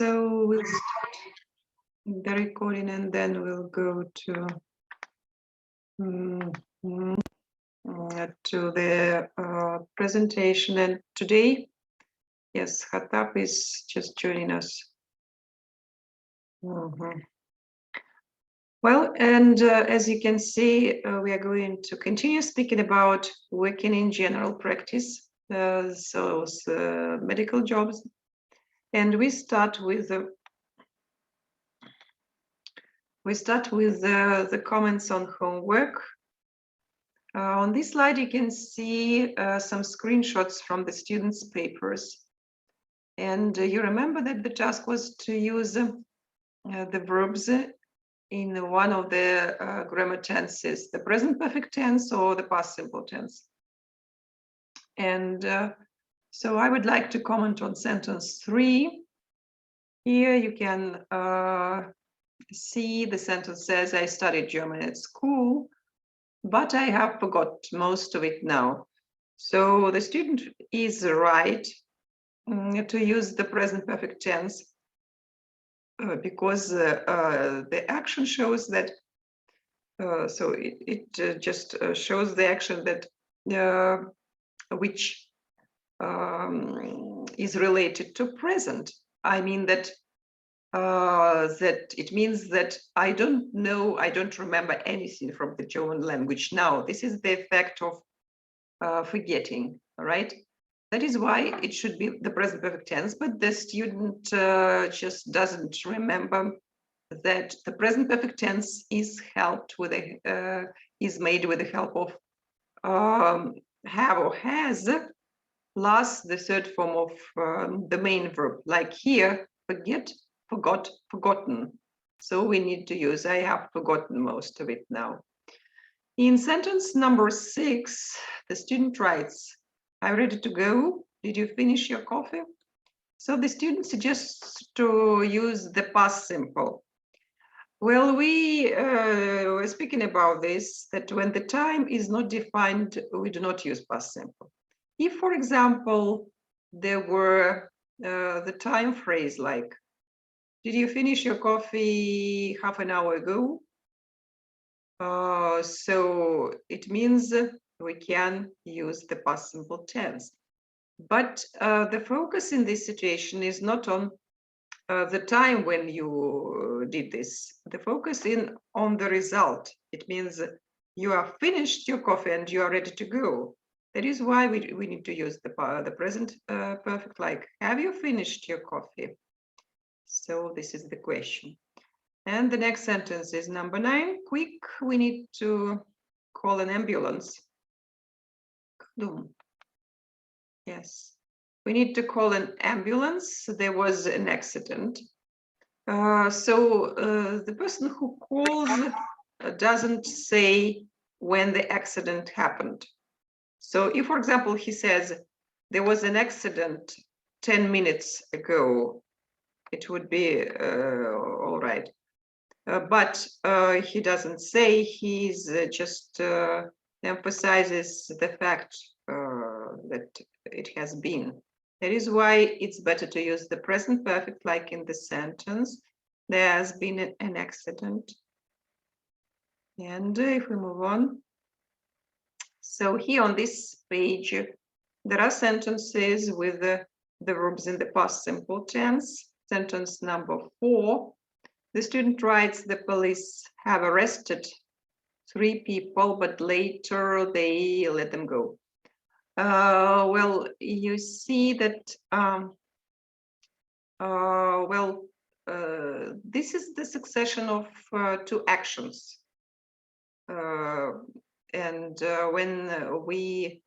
So we'll start the recording and then we'll go to the presentation. And today, yes, Khattab is just joining us. Well, and as you can see, we are going to continue speaking about working in general practice, so medical jobs. And we start with the comments on homework. On this slide, you can see some screenshots from the students' papers. And you remember that the task was to use the verbs in one of the grammar tenses, the present perfect tense or the past simple tense. And so I would like to comment on sentence 3. Here you can see the sentence says, I studied German at school, but I have forgot most of it now. So the student is right to use the present perfect tense because the action shows that, so it just shows the action that which is related to present. I mean that that it means that I don't know, I don't remember anything from the German language now. This is the effect of forgetting, right? That is why it should be the present perfect tense, but the student just doesn't remember that the present perfect tense is helped with is made with the help of have or has plus the third form of the main verb, like here, forget, forgot, forgotten. So we need to use I have forgotten most of it now. In sentence number 6, the student writes, I'm ready to go. Did you finish your coffee? So the student suggests to use the past simple. Well, we were speaking about this, that when the time is not defined, we do not use past simple. If, for example, there were the time phrase like, did you finish your coffee half an hour ago? So it means we can use the past simple tense. But the focus in this situation is not on the time when you did this. The focus is on the result. It means you have finished your coffee and you are ready to go. That is why we need to use the present perfect, like, have you finished your coffee? So this is the question. And the next sentence is number 9. Quick, we need to call an ambulance. Yes, we need to call an ambulance. There was an accident. So the person who calls doesn't say when the accident happened. So if, for example, he says, there was an accident 10 minutes ago, it would be all right. But he doesn't say, he's just emphasizes the fact that it has been. That is why it's better to use the present perfect, like in the sentence, there has been an accident. And if we move on, so here on this page, there are sentences with the verbs in the past simple tense. Sentence number 4, the student writes, the police have arrested 3 people, but later they let them go. Well, you see that, this is the succession of 2 actions. And when we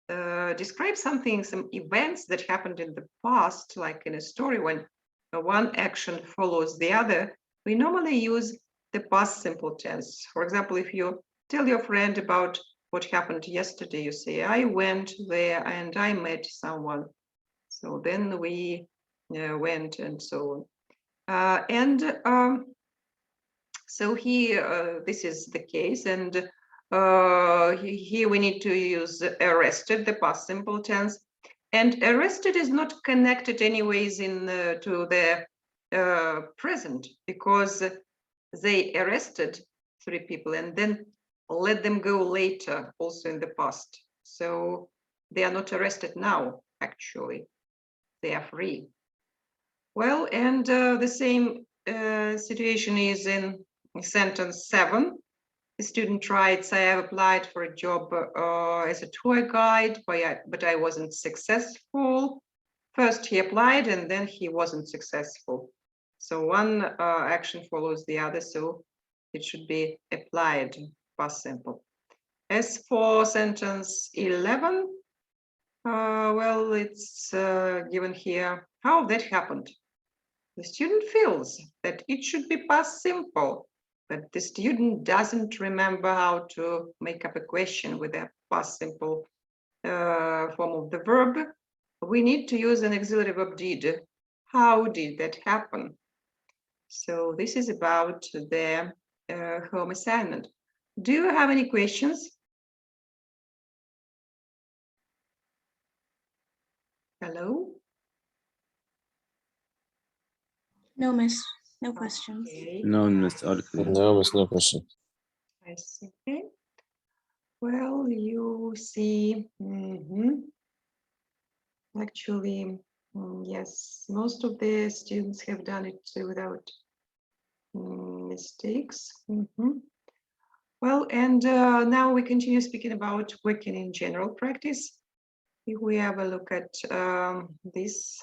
describe something, some events that happened in the past, like in a story, when one action follows the other, we normally use the past simple tense. For example, if you tell your friend about what happened yesterday, you say, I went there and I met someone. So then we went and so on. So here, this is the case. And here we need to use arrested, the past simple tense. And arrested is not connected anyways to the present because they arrested 3 people and then let them go later, also in the past. So they are not arrested now, actually. They are free. Well, and the same situation is in sentence 7. The student writes, I have applied for a job as a tour guide, but I wasn't successful. First he applied and then he wasn't successful. So one action follows the other, so it should be applied, past simple. As for sentence 11, well, it's given here how that happened. The student feels that it should be past simple, but the student doesn't remember how to make up a question with a past simple form of the verb. We need to use an auxiliary verb did. How did that happen? So this is about the home assignment. Do you have any questions? Hello? No, miss. No questions. Okay, No, Miss Arkley. No, miss, no question. I see. Okay. Well, you see, actually, yes, most of the students have done it without mistakes. Well, and now we continue speaking about working in general practice. If we have a look at this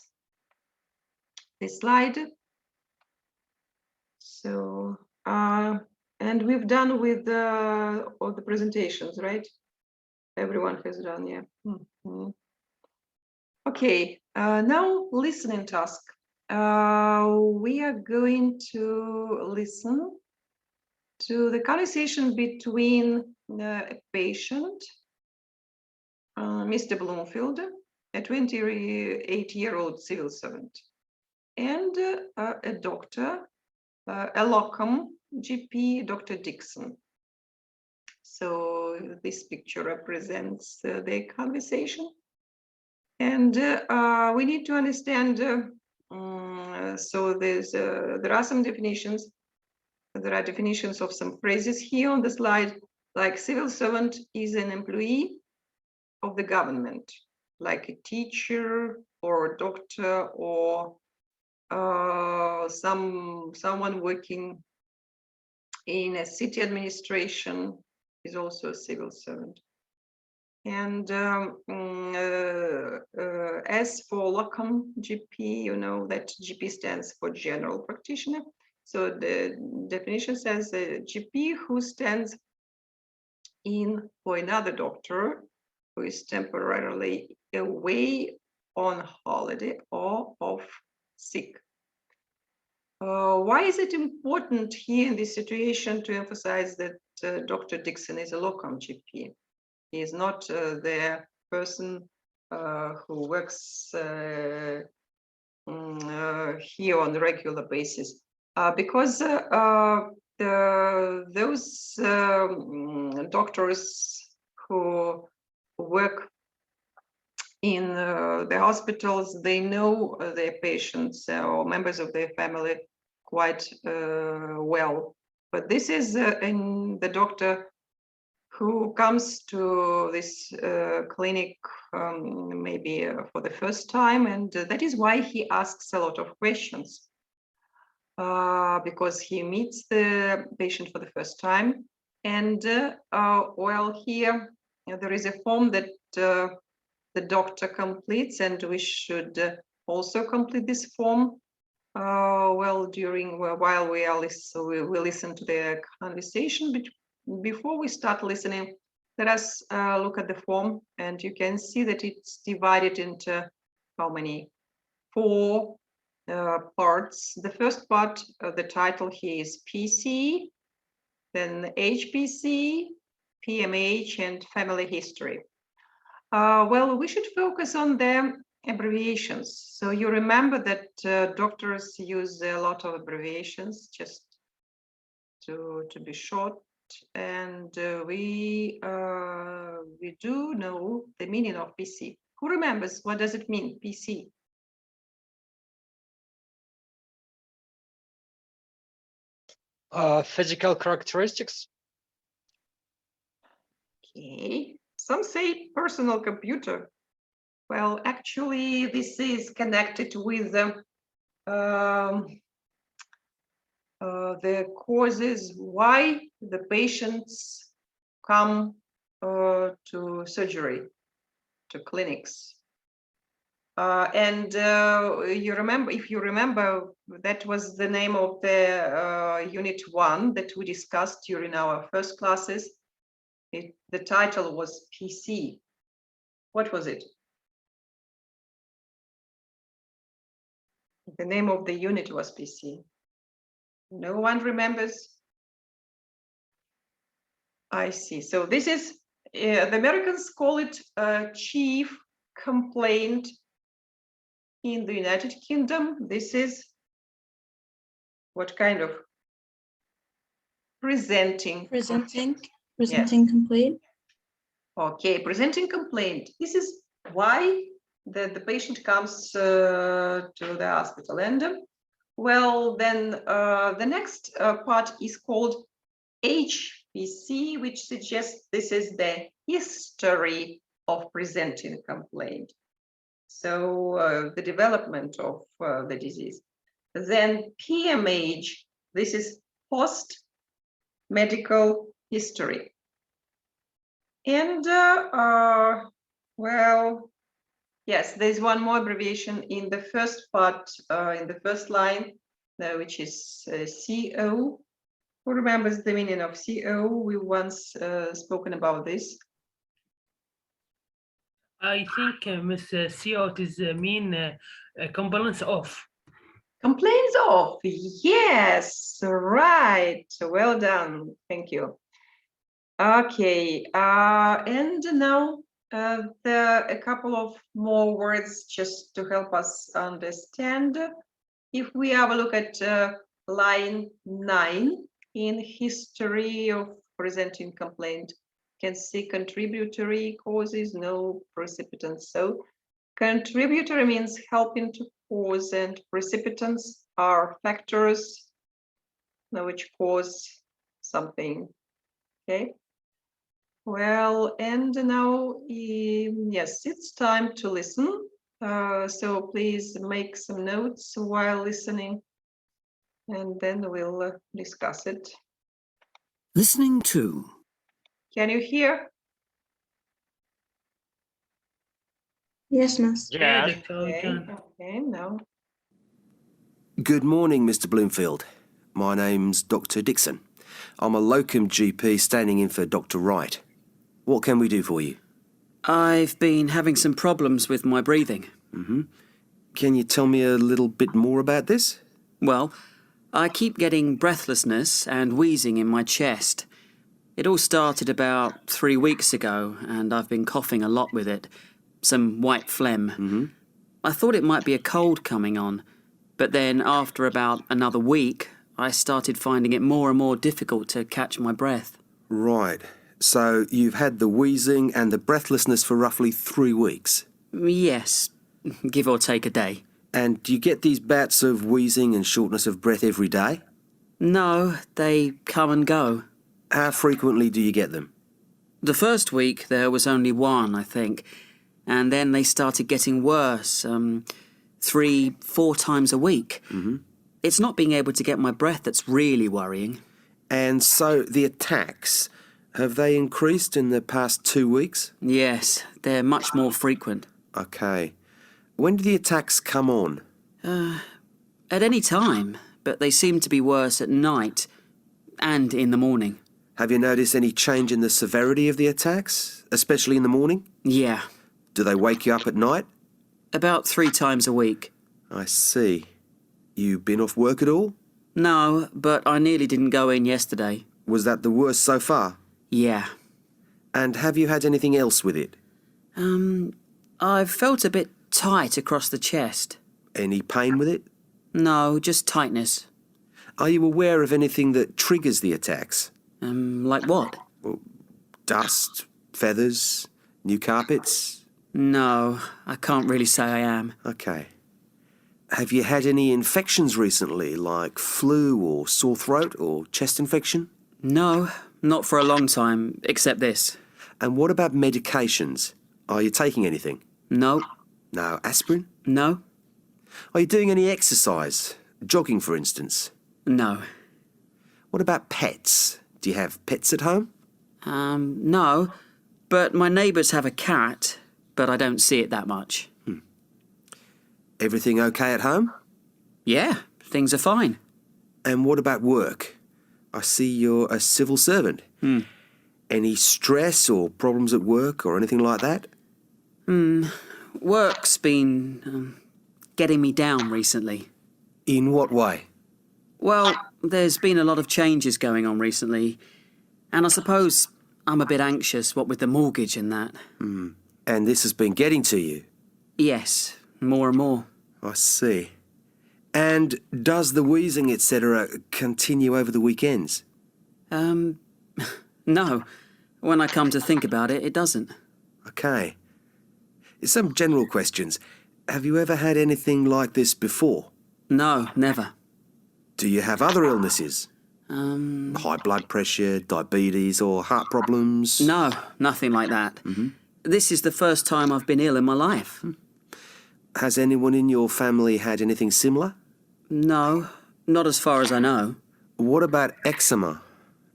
slide. So, and we've done with all the presentations, right? Everyone has done, yeah. Okay, now listening task. We are going to listen to the conversation between a patient, Mr. Bloomfield, a 28-year-old civil servant, and a doctor, a locum GP, Dr. Dixon. So this picture represents the conversation. And we need to understand, so there are some definitions. There are definitions of some phrases here on the slide, like civil servant is an employee of the government, like a teacher or a doctor or someone working in a city administration is also a civil servant. And as for locum GP, you know that GP stands for general practitioner. So the definition says a GP who stands in for another doctor who is temporarily away on holiday or off sick. Why is it important here in this situation to emphasize that Dr. Dixon is a locum GP? He is not the person who works here on a regular basis, because those doctors who work in the hospitals, they know their patients or members of their family quite well. But this is in the doctor who comes to this clinic maybe for the first time, and that is why he asks a lot of questions, because he meets the patient for the first time. And well, here there is a form that the doctor completes, and we should also complete this form well while we listen to the conversation. Before we start listening, let us look at the form, and you can see that it's divided into how many? 4 parts. The first part of the title here is PC, then HPC, PMH, and family history. Well, we should focus on the abbreviations. So you remember that doctors use a lot of abbreviations just to be short. And we do know the meaning of PC. Who remembers what does it mean, PC? Physical characteristics. Okay. Some say personal computer. Well, actually, this is connected with the causes why the patients come to surgery, to clinics. And you remember, if you remember, that was the name of the unit 1 that we discussed during our first classes. The title was PC. What was it? The name of the unit was PC. No one remembers? I see. So this is, the Americans call it chief complaint in the United Kingdom. This is what kind of presenting? Presenting complaint. Okay, presenting complaint. This is why the patient comes to the hospital. And well, then the next part is called HPC, which suggests this is the history of presenting complaint. So the development of the disease. Then PMH, this is post-medical history. And well, yes, there's one more abbreviation in the first part, in the first line, which is CO. Who remembers the meaning of CO? We once spoken about this. I think Ms. CO is mean complaints of. Complaints of, yes, right. Well done. Thank you. Okay, and now a couple of more words just to help us understand. If we have a look at line 9 in history of presenting complaint, can see contributory causes, no precipitants. So contributory means helping to cause, and precipitants are factors which cause something. Okay. Well, and now, yes, it's time to listen. So please make some notes while listening, and then we'll discuss it. Listening to. Can you hear? Yes, Miss. Yeah, Yes. Dr. we can. Okay, now. Good morning, Mr. Bloomfield. My name's Dr. Dixon. I'm a locum GP standing in for Dr. Wright. What can we do for you? I've been having some problems with my breathing. Can you tell me a little bit more about this? Well, I keep getting breathlessness and wheezing in my chest. It all started about 3 weeks ago, and I've been coughing a lot with it. Some white phlegm. I thought it might be a cold coming on, but then after about another week, I started finding it more and more difficult to catch my breath. Right. So you've had the wheezing and the breathlessness for roughly 3 weeks. Yes, give or take a day. And do you get these bouts of wheezing and shortness of breath every day? No, they come and go. How frequently do you get them? The first week there was only one, I think, and then they started getting worse, 3-4 times a week. It's not being able to get my breath that's really worrying. And so the attacks, have they increased in the past 2 weeks? Yes, they're much more frequent. Okay. When do the attacks come on? At any time, but they seem to be worse at night and in the morning. Have you noticed any change in the severity of the attacks, especially in the morning? Yeah, Do they wake you up at night? about 3 times a week. I see. You been off work at all? No, but I nearly didn't go in yesterday. Was that the worst so far? Yeah. And have you had anything else with it? I've felt a bit tight across the chest. Any pain with it? No, just tightness. Are you aware of anything that triggers the attacks? Like what? Dust, feathers, new carpets? No, I can't really say I am. Okay. Have you had any infections recently, like flu or sore throat or chest infection? No, not for a long time, except this. And what about medications? Are you taking anything? No, No aspirin? no, Are you doing any exercise? Jogging, for instance? no. What about pets? Do you have pets at home? No. But my neighbours have a cat, but I don't see it that much. Everything okay at home? Yeah, things are fine. And what about work? I see you're a civil servant. Any stress or problems at work or anything like that? Work's been getting me down recently. In what way? Well, there's been a lot of changes going on recently, and I suppose I'm a bit anxious, what with the mortgage and that. And this has been getting to you? Yes, more and more. I see. And does the wheezing, etc., continue over the weekends? No. When I come to think about it, it doesn't. Okay. Some general questions. Have you ever had anything like this before? No, never. Do you have other illnesses? High blood pressure, diabetes, or heart problems? No, nothing like that. This is the first time I've been ill in my life. Has anyone in your family had anything similar? No, not as far as I know. What about eczema?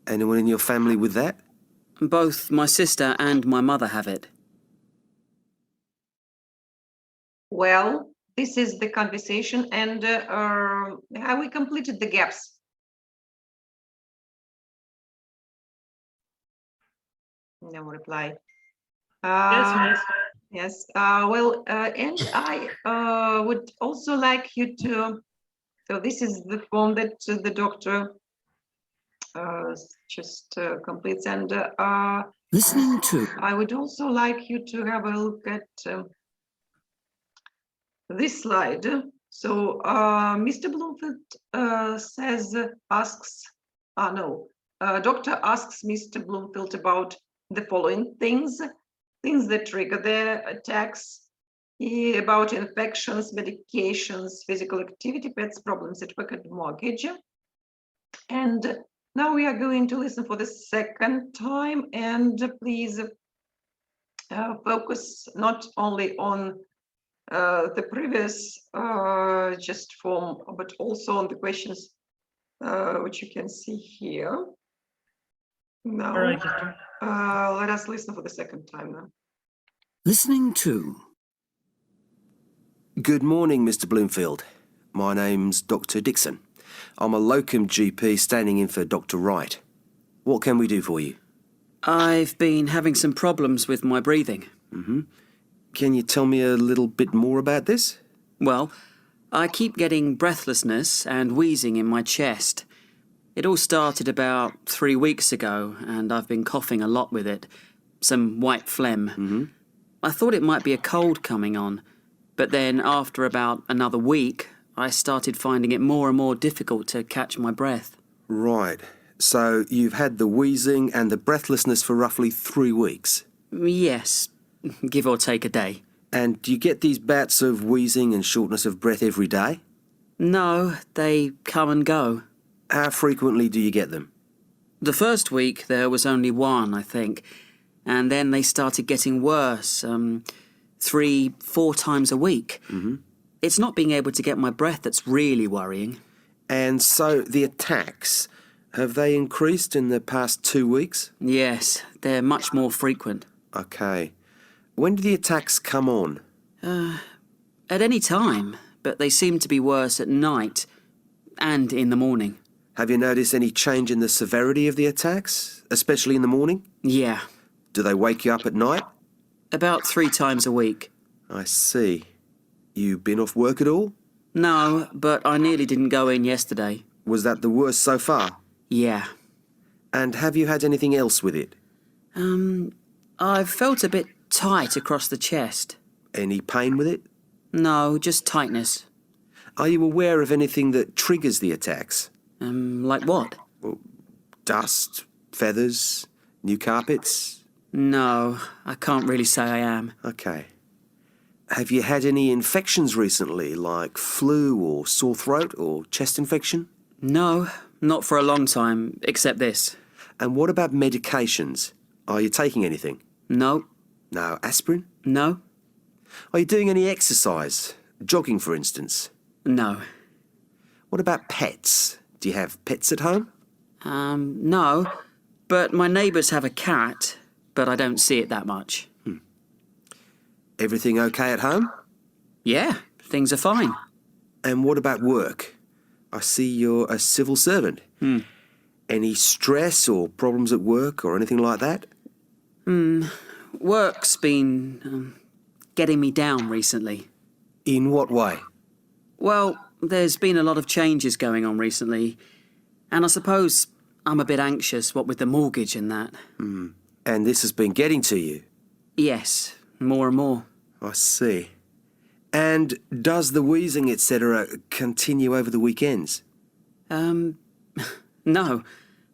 Anyone in your family with that? Both my sister and my mother have it. Well, this is the conversation, and have we completed the gaps? No reply. Yes, miss. Yes. And I would also like you to. So this is the form that the doctor just completes, and Listening to. I would also like you to have a look at this slide. So Mr. Bloomfield doctor asks Mr. Bloomfield about the following things that trigger the attacks, about infections, medications, physical activity, pets, problems at work, and mortgage. And now we are going to listen for the second time, and please focus not only on the previous just form, but also on the questions which you can see here. Now, All right, doctor. let us listen for the second time now. Listening to. Good morning, Mr. Bloomfield. My name's Dr. Dixon. I'm a locum GP standing in for Dr. Wright. What can we do for you? I've been having some problems with my breathing. Can you tell me a little bit more about this? Well, I keep getting breathlessness and wheezing in my chest. It all started about 3 weeks ago, and I've been coughing a lot with it. Some white phlegm. I thought it might be a cold coming on, but then after about another week, I started finding it more and more difficult to catch my breath. Right. So you've had the wheezing and the breathlessness for roughly 3 weeks. Yes, give or take a day. And do you get these bouts of wheezing and shortness of breath every day? No, they come and go. How frequently do you get them? The first week there was only one, I think, and then they started getting worse, 3-4 times a week. It's not being able to get my breath that's really worrying. And so the attacks, have they increased in the past 2 weeks? Yes, they're much more frequent. Okay. When do the attacks come on? At any time, but they seem to be worse at night and in the morning. Have you noticed any change in the severity of the attacks, especially in the morning? Yeah, Do they wake you up at night? about 3 times a week. I see. You been off work at all? No, but I nearly didn't go in yesterday. Was that the worst so far? Yeah. And have you had anything else with it? I've felt a bit tight across the chest. Any pain with it? No, just tightness. Are you aware of anything that triggers the attacks? Like what? Dust, feathers, new carpets? No, I can't really say I am. Okay. Have you had any infections recently, like flu or sore throat or chest infection? No, not for a long time, except this. And what about medications? Are you taking anything? No, No aspirin? no, Are you doing any exercise? Jogging, for instance? no. What about pets? Do you have pets at home? No. But my neighbours have a cat, but I don't see it that much. Everything okay at home? Yeah, things are fine. And what about work? I see you're a civil servant. Any stress or problems at work or anything like that? Work's been getting me down recently. In what way? Well, there's been a lot of changes going on recently, and I suppose I'm a bit anxious, what with the mortgage and that. And this has been getting to you? Yes, more and more. I see. And does the wheezing, etc., continue over the weekends? No.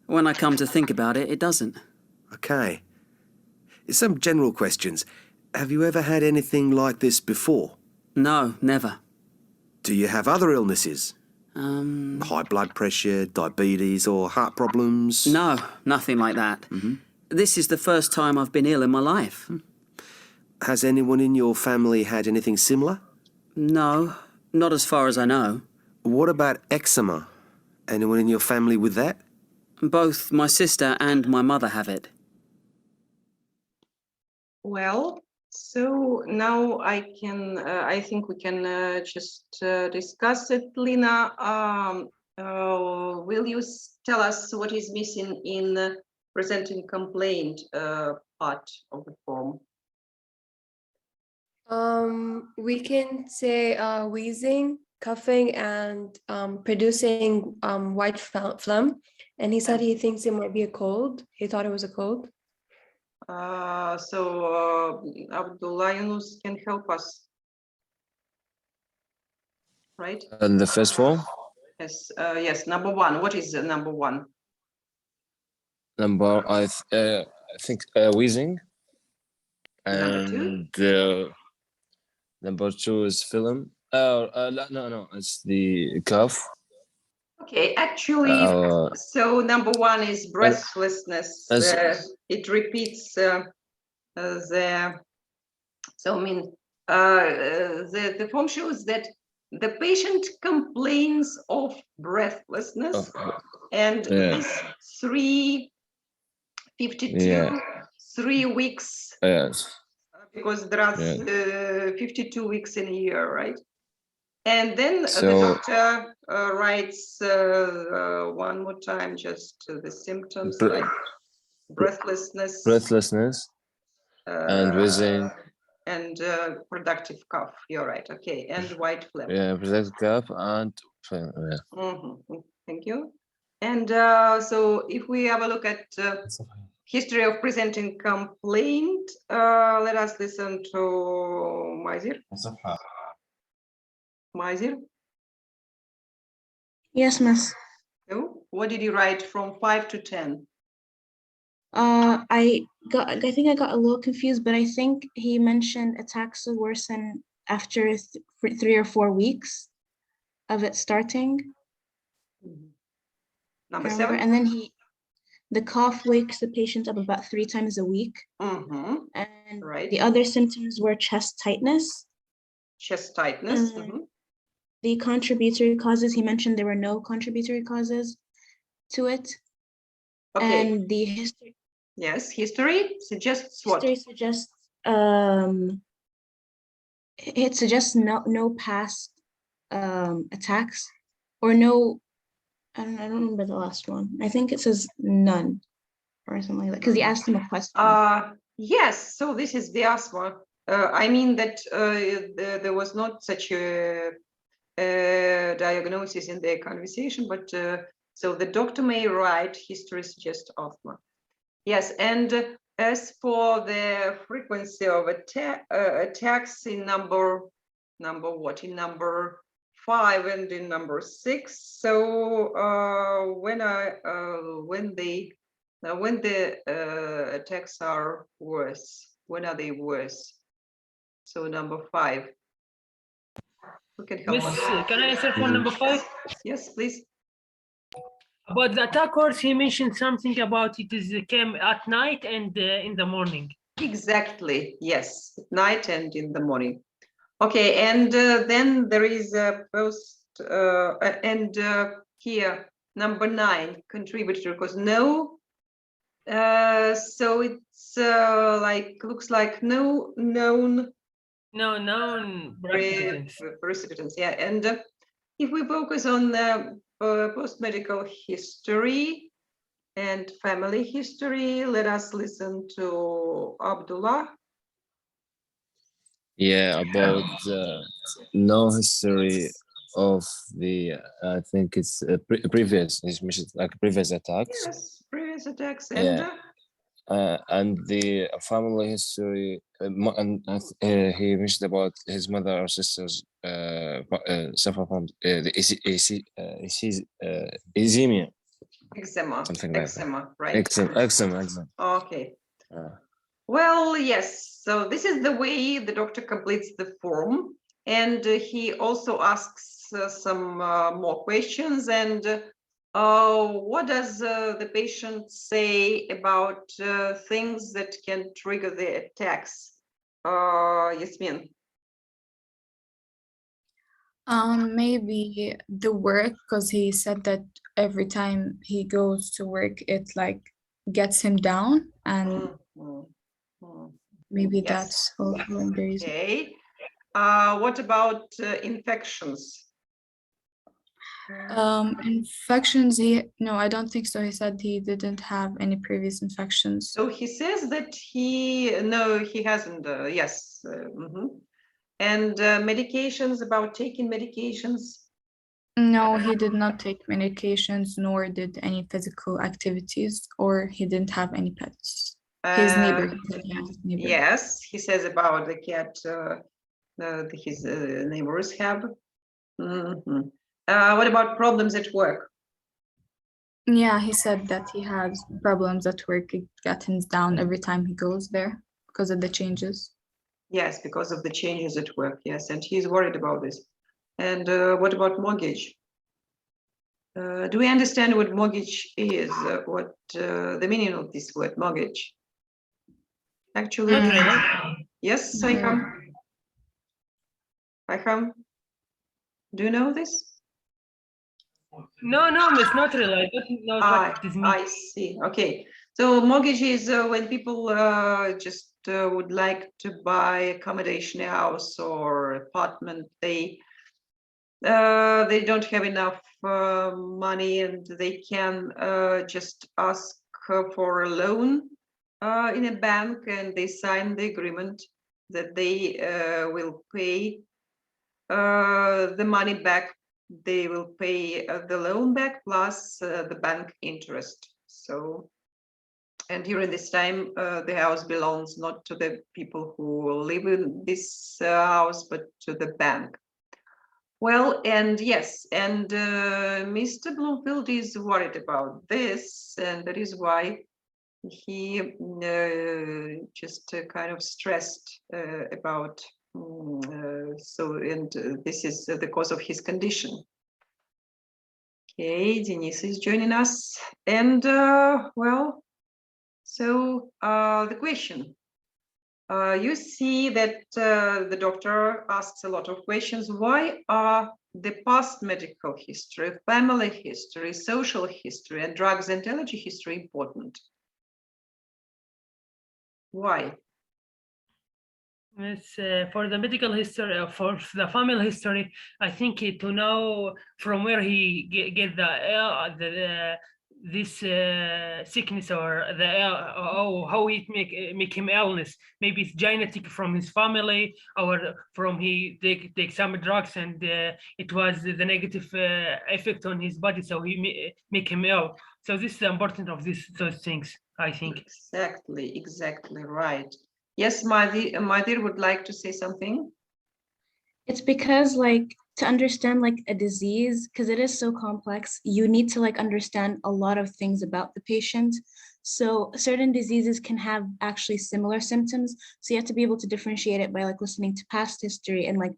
When I come to think about it, it doesn't. Okay. Some general questions. Have you ever had anything like this before? No, never. Do you have other illnesses? High blood pressure, diabetes, or heart problems? No, nothing like that. This is the first time I've been ill in my life. Has anyone in your family had anything similar? No, not as far as I know. What about eczema? Anyone in your family with that? Both my sister and my mother have it. Well, so now I think we can just discuss it. Lina, will you tell us what is missing in presenting complaint part of the form? We can say wheezing, coughing, and producing white phlegm. And he said he thinks it might be a cold. He thought it was a cold. So Abdullah Yunus can help us, right? And the first form? Yes, yes. Number one. What is number one? I think wheezing. Number two? And number two is phlegm. No, it's the cough. Okay, actually, so number one is breathlessness. It repeats the. So I mean, the form shows that the patient complains of breathlessness, and is 352, 3 weeks. Yes. Because there are 52 weeks in a year, right? And then So, the doctor writes one more time just the symptoms like breathlessness, and wheezing, and productive cough. You're right. Okay, and white phlegm. yeah, productive cough and phlegm. Yeah. Thank you. And so if we have a look at history of presenting complaint, let us listen to Mazir. Mazir, Yes, miss. so what did you write from 5 to 10? I think I got a little confused, but I think he mentioned attacks will worsen after 3 or 4 weeks of it starting. Number Remember? 7? And then the cough wakes the patient up about 3 times a week. And Right. the other symptoms were chest tightness. Chest tightness. The contributory causes, he mentioned there were no contributory causes to it. Okay. And the history Yes, history suggests what? suggests it suggests no past attacks or no. I don't remember the last one. I think it says none or something like that because he asked him a question. Yes, so this is the asthma. I mean that there was not such a diagnosis in their conversation, but so the doctor may write history suggests asthma. Yes, and as for the frequency of attacks in number 5 and in number 6. So when the attacks are worse, when are they worse? So number 5. Who can help Miss, us? can I answer for number 5? Yes, please. About the attack horse, he mentioned something about it is came at night and in the morning. Exactly. Yes, at night and in the morning. Okay, and then there is a post and here number 9 contributor, because no. So it's like looks like no known No known precedents. precedents. Yeah, and if we focus on the post-medical history and family history, let us listen to Abdullah. Yeah, about no history of the I think it's previous. He's mentioned like previous attacks. Yes, previous attacks Yeah. and And the family history, he mentioned about his mother or sisters suffer from the eczema, eczema. something like that. Eczema, right? Eczema. Okay. Well, yes. So this is the way the doctor completes the form, and he also asks some more questions. And what does the patient say about things that can trigger the attacks? Yasmin. Maybe the work, because he said that every time he goes to work, it like gets him down, and maybe Yes. that's also the reason. Okay. What about infections? Infections, no, I don't think so. He said he didn't have any previous infections. So he says that he hasn't. Yes. And medications, about taking medications. No, he did not take medications, nor did any physical activities, or he didn't have any pets. His neighbor. His neighbor. Yes, he says about the cat his neighbors have. What about problems at work? Yeah, he said that he has problems at work. It got him down every time he goes there because of the changes. Yes, because of the changes at work. Yes, and he's worried about this. And what about mortgage? Do we understand what mortgage is? What the meaning of this word, mortgage? Actually, Not really. yes, Saiham. Saiham, do you know this? No, Miss, not really. I don't know what this means. I see. Okay. So mortgage is when people just would like to buy accommodation, house or apartment. They don't have enough money, and they can just ask for a loan in a bank, and they sign the agreement that they will pay the money back. They will pay the loan back plus the bank interest. So, and during this time, the house belongs not to the people who live in this house, but to the bank. Well, and yes, and Mr. Bloomfield is worried about this, and that is why he just kind of stressed about this is the cause of his condition. Okay, Denise is joining us, and well, so the question. You see that the doctor asks a lot of questions. Why are the past medical history, family history, social history, and drugs and allergy history important? Why? It's for the medical history, for the family history. I think to know from where he get this sickness or how it make him illness. Maybe it's genetic from his family, or from he take some drugs and it was the negative effect on his body, so he make him ill. So this is the importance of those things, I think. Exactly right. Yes, Madhir would like to say something. It's because like to understand like a disease, because it is so complex, you need to like understand a lot of things about the patient. So certain diseases can have actually similar symptoms. So you have to be able to differentiate it by like listening to past history and like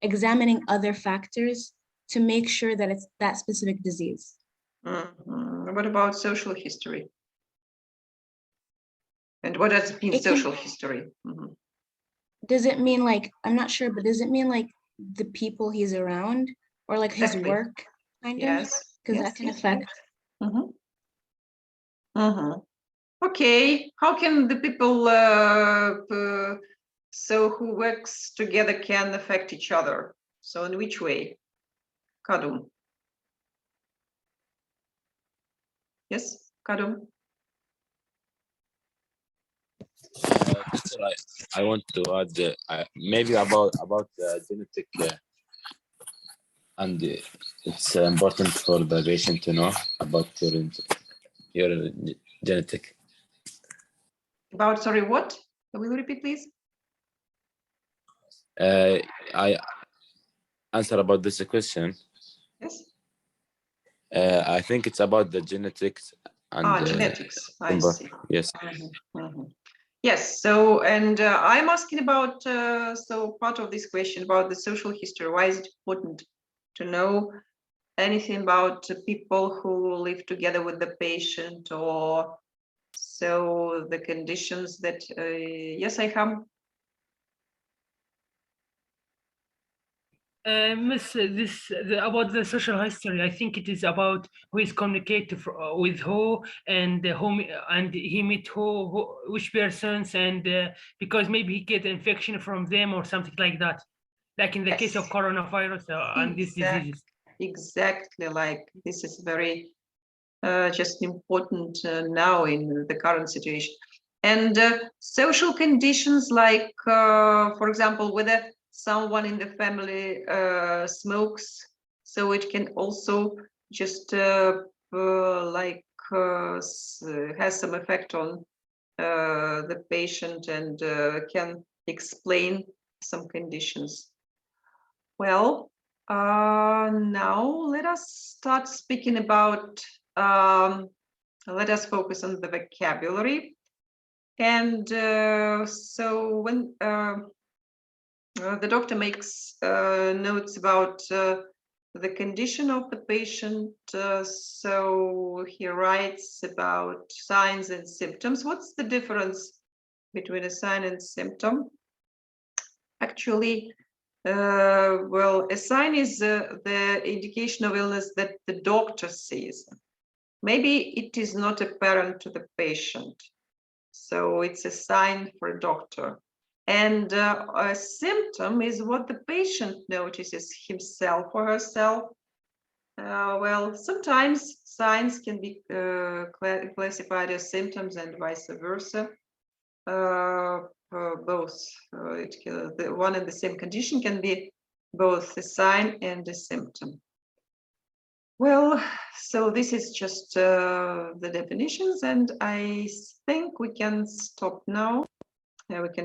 examining other factors to make sure that it's that specific disease. What about social history? And what does it mean, It can- social history? Does it mean like, I'm not sure, but does it mean like the people he's around or like his Exactly. work kind of? Yes. Because yes, that can yes, affect. Okay, how can the people so who works together can affect each other? So in which way? Kadum. Yes, Kadum. I want to add maybe about genetic and it's important for the patient to know about your genetic. About, sorry, what? Will you repeat, please? I answer about this question. Yes. I think it's about the genetics and Genetics. I timber. see. Yes. Yes. So, and I'm asking about so part of this question about the social history. Why is it important to know anything about people who live together with the patient, or so the conditions that? Yes, I have. Miss, about the social history, I think it is about who is communicating with who and whom, and he meet who which persons, and because maybe he get infection from them or something like that, like in the case of Yes. coronavirus and these diseases. Exactly, like this is very just important now in the current situation. And social conditions like, for example, whether someone in the family smokes, so it can also just has some effect on the patient and can explain some conditions. Well, now let us start speaking about, let us focus on the vocabulary. And so when the doctor makes notes about the condition of the patient, so he writes about signs and symptoms. What's the difference between a sign and symptom? Actually, well, a sign is the indication of illness that the doctor sees. Maybe it is not apparent to the patient, so it's a sign for a doctor. And a symptom is what the patient notices himself or herself. Well, sometimes signs can be classified as symptoms and vice versa. Both the one and the same condition can be both a sign and a symptom. Well, so this is just the definitions, and I think we can stop now. We can